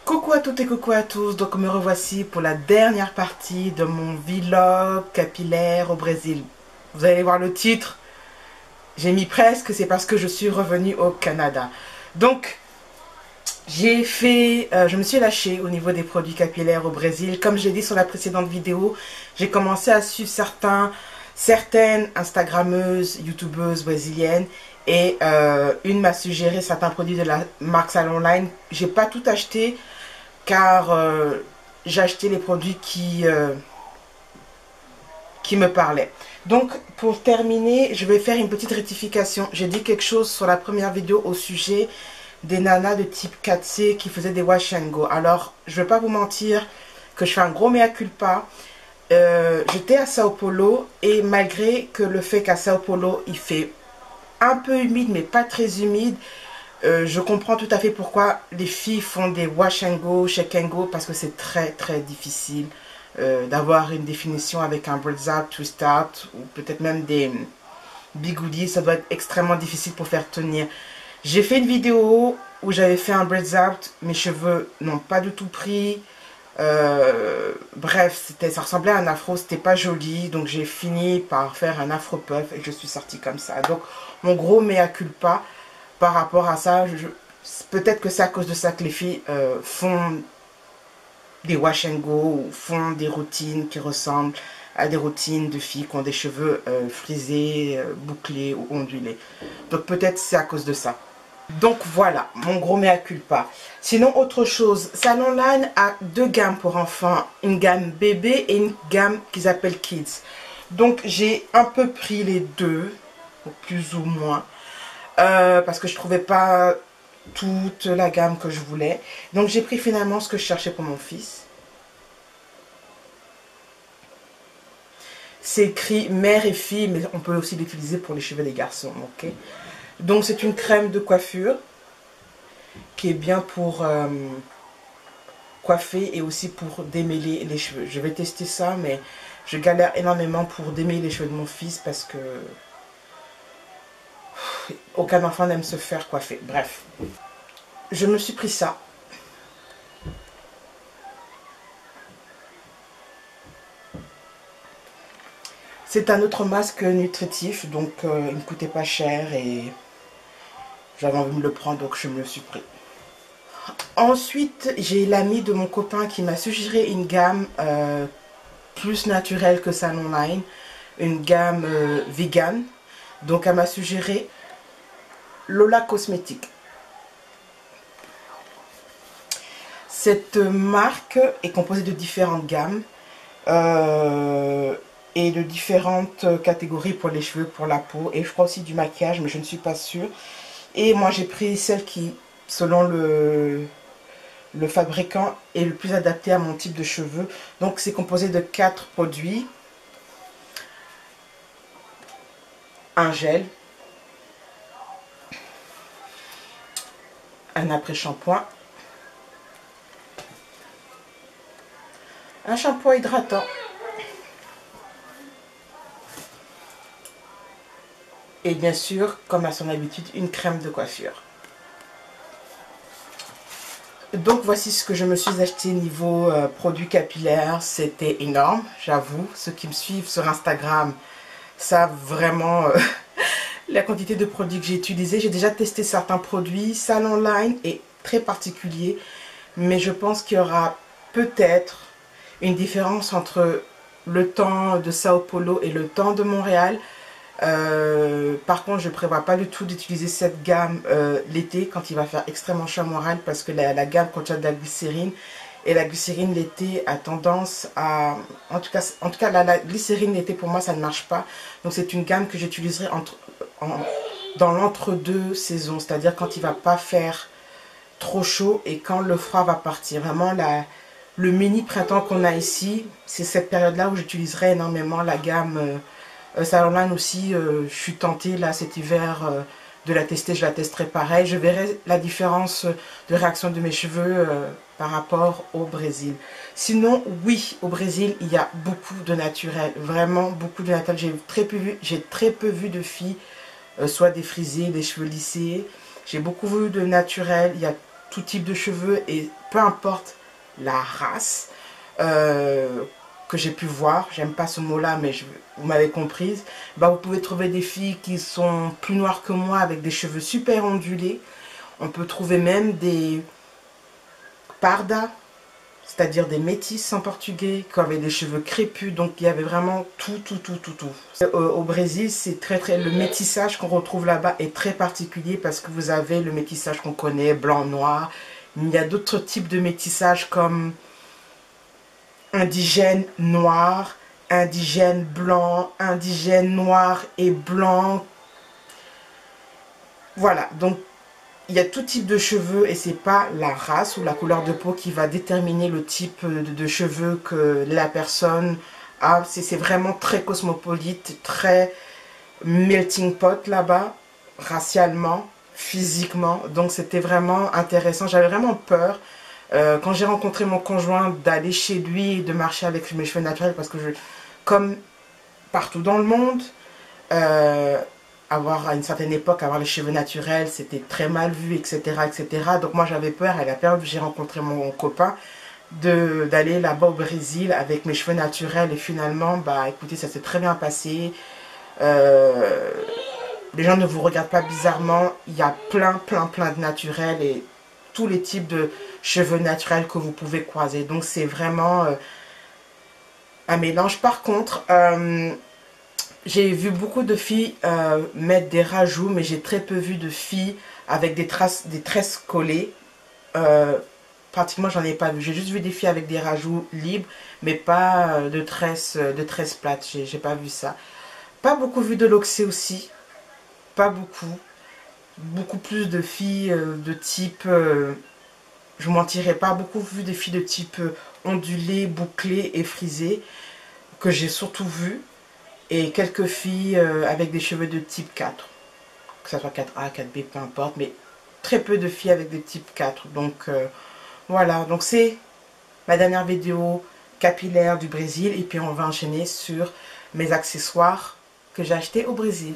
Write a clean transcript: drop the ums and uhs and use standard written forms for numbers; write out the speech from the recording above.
Coucou à toutes et coucou à tous, donc me revoici pour la dernière partie de mon vlog capillaire au Brésil. Vous allez voir le titre, j'ai mis presque, c'est parce que je suis revenue au Canada. Donc, je me suis lâchée au niveau des produits capillaires au Brésil. Comme je l'ai dit sur la précédente vidéo, j'ai commencé à suivre certaines Instagrammeuses, YouTubeuses brésiliennes. Et une m'a suggéré certains produits de la marque Salon Line. J'ai pas tout acheté car j'ai acheté les produits qui me parlaient. Donc pour terminer, je vais faire une petite rectification. J'ai dit quelque chose sur la première vidéo au sujet des nanas de type 4C qui faisaient des wash and go. Alors je ne vais pas vous mentir que je fais un gros mea culpa. J'étais à Sao Paulo et malgré que le fait qu'à Sao Paulo il fait un peu humide mais pas très humide, je comprends tout à fait pourquoi les filles font des wash and go, shake and go, parce que c'est très difficile d'avoir une définition avec un braids out, twist out ou peut-être même des bigoudis. Ça doit être extrêmement difficile pour faire tenir. J'ai fait une vidéo où j'avais fait un braids out, mes cheveux n'ont pas du tout pris. Bref, ça ressemblait à un afro, c'était pas joli, donc j'ai fini par faire un afro puff et je suis sortie comme ça. Donc mon gros mea culpa par rapport à ça, peut-être que c'est à cause de ça que les filles font des wash and go ou font des routines qui ressemblent à des routines de filles qui ont des cheveux frisés, bouclés ou ondulés. Donc peut-être c'est à cause de ça. Donc voilà, mon gros mea culpa. Sinon, autre chose, Salon Line a deux gammes pour enfants. Une gamme bébé et une gamme qu'ils appellent kids. Donc j'ai un peu pris les deux, plus ou moins. Parce que je trouvais pas toute la gamme que je voulais. Donc j'ai pris finalement ce que je cherchais pour mon fils. C'est écrit mère et fille, mais on peut aussi l'utiliser pour les cheveux des garçons, ok? Donc c'est une crème de coiffure qui est bien pour coiffer et aussi pour démêler les cheveux. Je vais tester ça, mais je galère énormément pour démêler les cheveux de mon fils parce que aucun enfant n'aime se faire coiffer. Bref, je me suis pris ça. C'est un autre masque nutritif, donc il ne me coûtait pas cher et j'avais envie de me le prendre, donc je me le suis pris. Ensuite, j'ai l'ami de mon copain qui m'a suggéré une gamme plus naturelle que Salon Line, une gamme vegan. Donc elle m'a suggéré Lola Cosmétique. Cette marque est composée de différentes gammes et de différentes catégories pour les cheveux, pour la peau et je crois aussi du maquillage, mais je ne suis pas sûre. Et moi j'ai pris celle qui, selon le fabricant, est le plus adapté à mon type de cheveux. Donc c'est composé de 4 produits. Un gel, un après-shampoing, un shampoing hydratant et bien sûr, comme à son habitude, une crème de coiffure. Donc voici ce que je me suis acheté niveau produits capillaires. C'était énorme, j'avoue. Ceux qui me suivent sur Instagram savent vraiment la quantité de produits que j'ai utilisés. J'ai déjà testé certains produits. Salon Line est très particulier, mais je pense qu'il y aura peut-être une différence entre le temps de Sao Paulo et le temps de Montréal. Par contre, je ne prévois pas du tout d'utiliser cette gamme l'été quand il va faire extrêmement chaud à Montréal parce que la gamme contient de la glycérine et la glycérine l'été a tendance à... En tout cas la glycérine l'été pour moi ça ne marche pas. Donc c'est une gamme que j'utiliserai dans l'entre-deux saisons, c'est-à-dire quand il ne va pas faire trop chaud et quand le froid va partir. Vraiment le mini printemps qu'on a ici, c'est cette période-là où j'utiliserai énormément la gamme Salon Line aussi. Je suis tentée là cet hiver de la tester, je la testerai pareil. Je verrai la différence de réaction de mes cheveux par rapport au Brésil. Sinon, oui, au Brésil, il y a beaucoup de naturel, vraiment beaucoup de naturel. J'ai très peu vu de filles soit défrisées, des cheveux lissés. J'ai beaucoup vu de naturel, il y a tout type de cheveux et peu importe la race que j'ai pu voir. J'aime pas ce mot-là, mais vous m'avez comprise. Bah, vous pouvez trouver des filles qui sont plus noires que moi avec des cheveux super ondulés. On peut trouver même des pardas, c'est-à-dire des métisses en portugais, qui avaient des cheveux crépus. Donc il y avait vraiment tout. Au Brésil, c'est le métissage qu'on retrouve là-bas est très particulier parce que vous avez le métissage qu'on connaît, blanc-noir. Il y a d'autres types de métissage comme indigène noir, indigène blanc, indigène noir et blanc. Voilà, donc il y a tout type de cheveux et c'est pas la race ou la couleur de peau qui va déterminer le type de cheveux que la personne a. C'est vraiment très cosmopolite, très melting pot là-bas, racialement, physiquement. Donc c'était vraiment intéressant. J'avais vraiment peur quand j'ai rencontré mon conjoint d'aller chez lui et de marcher avec mes cheveux naturels parce que comme partout dans le monde, avoir à une certaine époque, avoir les cheveux naturels, c'était très mal vu, etc. etc. Donc moi j'avais peur, à la période où j'ai rencontré mon copain, d'aller là-bas au Brésil avec mes cheveux naturels et finalement, bah écoutez, ça s'est très bien passé. Les gens ne vous regardent pas bizarrement, il y a plein de naturels et tous les types de cheveux naturels que vous pouvez croiser. Donc c'est vraiment un mélange. Par contre, j'ai vu beaucoup de filles mettre des rajouts, mais j'ai très peu vu de filles avec des tresses collées. Pratiquement, j'en ai pas vu. J'ai juste vu des filles avec des rajouts libres, mais pas de tresses plates. J'ai pas vu ça. Pas beaucoup vu de loxé aussi. Pas beaucoup. Beaucoup plus de filles de type... je mentirais pas. Beaucoup vu des filles de type ondulé, bouclé et frisé. Que j'ai surtout vu. Et quelques filles avec des cheveux de type 4. Que ce soit 4A, 4B, peu importe. Mais très peu de filles avec des types 4. Donc voilà. Donc c'est ma dernière vidéo capillaire du Brésil. Et puis on va enchaîner sur mes accessoires que j'ai achetés au Brésil.